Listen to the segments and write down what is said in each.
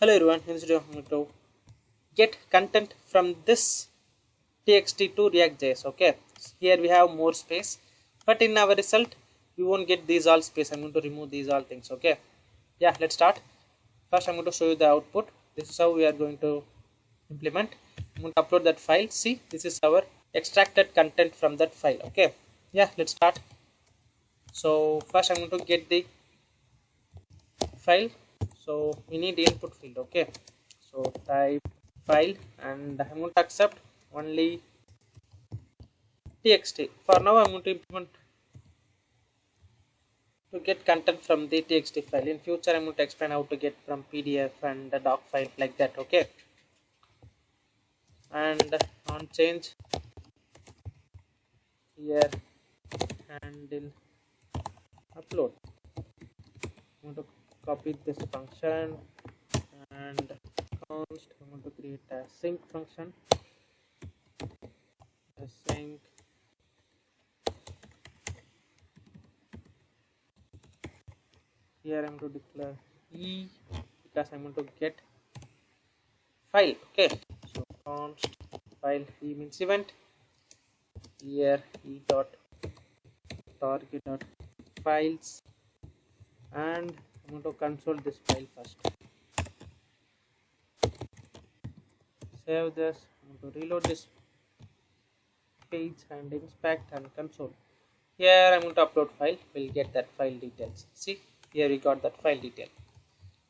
Hello everyone, in this video I'm going to get content from this TXT to React.js. Okay, here we have more space, but in our result we won't get these all space. I'm going to remove these all things. Okay, yeah, let's start. First I'm going to show you the output. This is how we are going to implement. I'm going to upload that file. See, this is our extracted content from that file. Okay, yeah, let's start. So first I'm going to get the file. So we need the input field. Okay, so type file and I'm going to accept only TXT. For now I'm going to implement to get content from the TXT file. In future I'm going to explain how to get from PDF and the doc file like that. Okay, and on change here handle upload. I'm going to copy this function and const. I'm going to create a sync function. A sync here I'm going to declare e because I'm going to get file. Okay, so const file e means event. Here e dot target dot files and I'm going to console this file first. Save this. I'm going to reload this page and inspect and console. Here I'm going to upload file. We'll get that file details. See, here we got that file detail.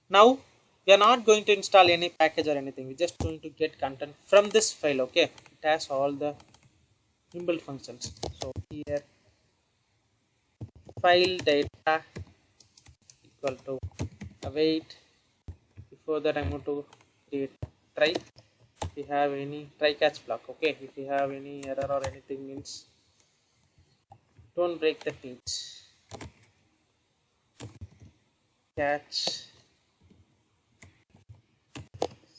Now we are not going to install any package or anything. We're just going to get content from this file. Okay, it has all the inbuilt functions. So here file data equal to await. Before that I'm going to create try. If you have any try catch block. Okay, if you have any error or anything means don't break the page. Catch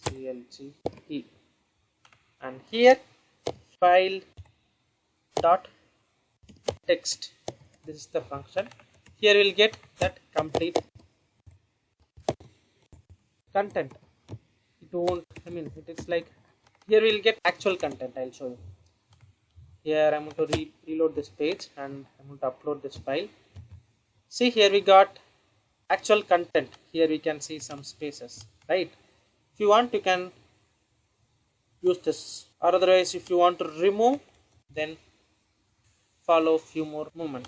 clge and here file dot text. This is the function. Here we'll get that complete content. It won't, it is like here we'll get actual content. I'll show you. Here I'm going to reload this page and I'm going to upload this file. See, here we got actual content. Here we can see some spaces, right? If you want you can use this, or otherwise if you want to remove then follow few more movement.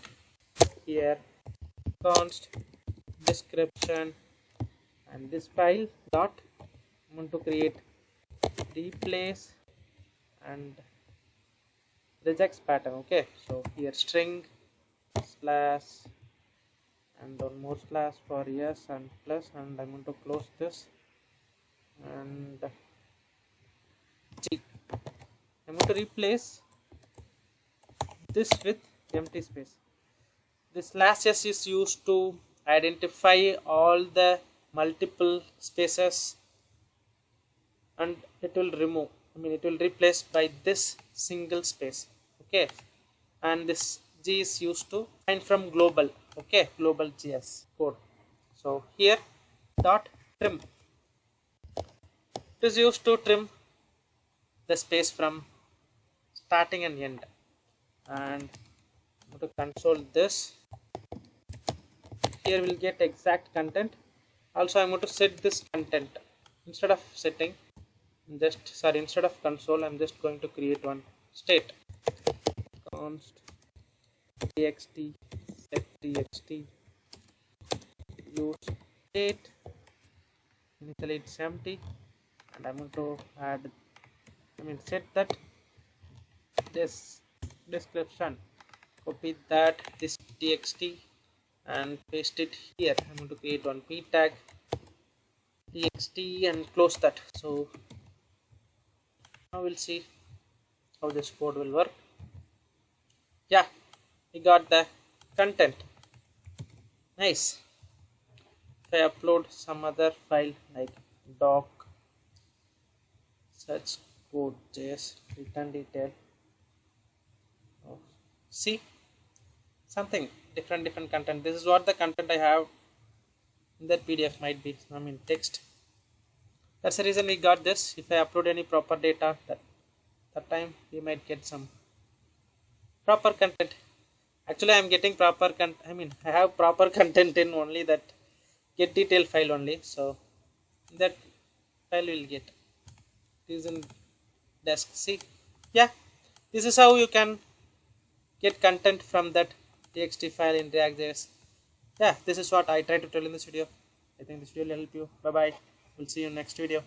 Here const description and this file dot I'm going to create replace and regex pattern. Okay, so here string slash and one more slash for yes and plus, and I'm going to close this and G. I'm going to replace this with empty space. This slash s is used to identify all the multiple spaces and it will remove, it will replace by this single space. Okay, and this G is used to find from global. Okay, global JS code. So here dot trim, it is used to trim the space from starting and end, and I'm going to console this. Here we'll get exact content. Also I'm going to set this content. Instead of setting instead of console I'm just going to create one state. Const txt set txt use state, initially it's empty, and I'm going to add set that this description, copy that this txt and paste it here. I'm going to create one p tag txt and close that. So now we'll see how this code will work. Yeah, we got the content. Nice. If I upload some other file like doc search code js return detail, see something different content. This is what the content I have in that PDF might be text. That's the reason we got this. If I upload any proper data, that time we might get some proper content. Actually, I am getting proper I have proper content in only that get detail file only. So that file will get. This is in desk. See, yeah, this is how you can get content from that TXT file in React.js. Yeah, this is what I try to tell in this video. I think this video will help you. Bye bye. We'll see you in next video.